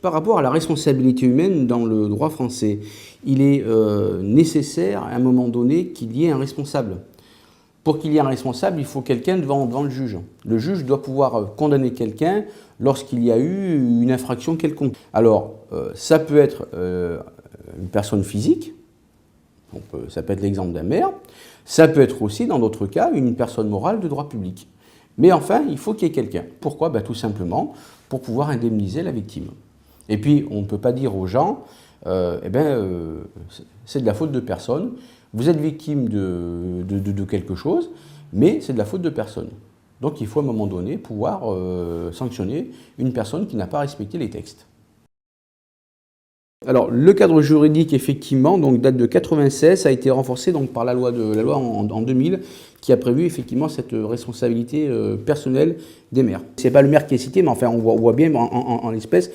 Par rapport à la responsabilité humaine dans le droit français, il est nécessaire à un moment donné qu'il y ait un responsable. Pour qu'il y ait un responsable, il faut quelqu'un devant le juge. Le juge doit pouvoir condamner quelqu'un lorsqu'il y a eu une infraction quelconque. Alors, ça peut être une personne physique, ça peut être l'exemple d'un maire, ça peut être aussi, dans d'autres cas, une personne morale de droit public. Mais enfin, il faut qu'il y ait quelqu'un. Pourquoi? Tout simplement pour pouvoir indemniser la victime. Et puis, on ne peut pas dire aux gens, c'est de la faute de personne, vous êtes victime de quelque chose, mais c'est de la faute de personne. Donc il faut à un moment donné pouvoir sanctionner une personne qui n'a pas respecté les textes. Alors, le cadre juridique, effectivement, donc, date de 96, a été renforcé donc, par la loi en 2000, qui a prévu effectivement cette responsabilité personnelle des maires. Ce n'est pas le maire qui est cité, mais enfin, on voit bien en l'espèce,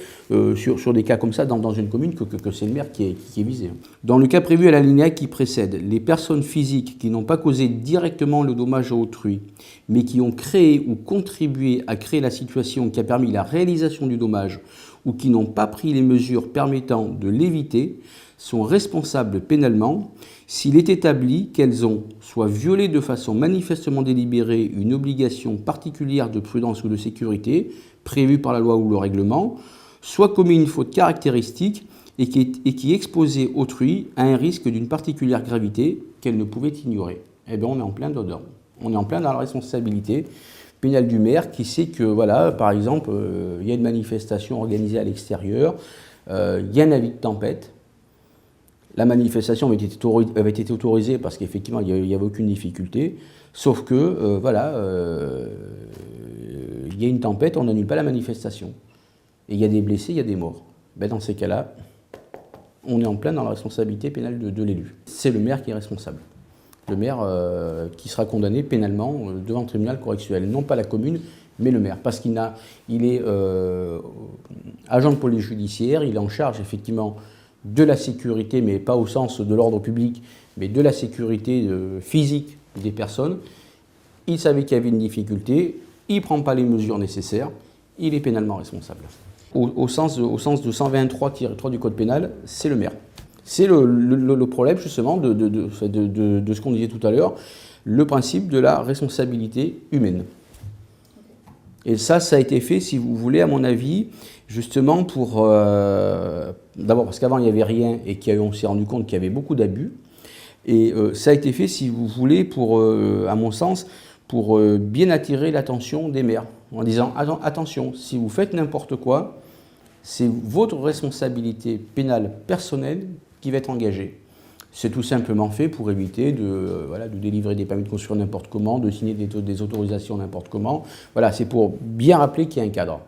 sur des cas comme ça, dans une commune, que c'est le maire qui est visé. Dans le cas prévu à l'alinéa qui précède, les personnes physiques qui n'ont pas causé directement le dommage à autrui, mais qui ont créé ou contribué à créer la situation qui a permis la réalisation du dommage, ou qui n'ont pas pris les mesures permettant de l'éviter, sont responsables pénalement s'il est établi qu'elles ont soit violé de façon manifestement délibérée une obligation particulière de prudence ou de sécurité prévue par la loi ou le règlement, soit commis une faute caractéristique et qui exposait autrui à un risque d'une particulière gravité qu'elle ne pouvait ignorer. Eh bien, on est en plein dedans. On est en plein dans la responsabilité pénale du maire qui sait que, voilà, par exemple, il y a une manifestation organisée à l'extérieur, il y a un avis de tempête, la manifestation avait été autorisée parce qu'effectivement, il n'y avait aucune difficulté, sauf que, il y a une tempête, on n'annule pas la manifestation. Et il y a des blessés, il y a des morts. Dans ces cas-là, on est en plein dans la responsabilité pénale de l'élu. C'est le maire qui est responsable. Le maire qui sera condamné pénalement devant le tribunal correctionnel. Non pas la commune, mais le maire. Parce qu'il est agent de police judiciaire, il est en charge effectivement de la sécurité, mais pas au sens de l'ordre public, mais de la sécurité physique des personnes. Il savait qu'il y avait une difficulté, il ne prend pas les mesures nécessaires, il est pénalement responsable. Au sens de 123-3 du Code pénal, c'est le maire. C'est le problème justement de ce qu'on disait tout à l'heure, le principe de la responsabilité humaine. Et ça a été fait, si vous voulez, à mon avis, justement pour... D'abord parce qu'avant il n'y avait rien et qu'on s'est rendu compte qu'il y avait beaucoup d'abus. Et ça a été fait, si vous voulez, à mon sens, pour bien attirer l'attention des maires. En disant, attention, si vous faites n'importe quoi, c'est votre responsabilité pénale personnelle qui va être engagée. C'est tout simplement fait pour éviter de délivrer des permis de construire n'importe comment, de signer des autorisations n'importe comment. Voilà, c'est pour bien rappeler qu'il y a un cadre.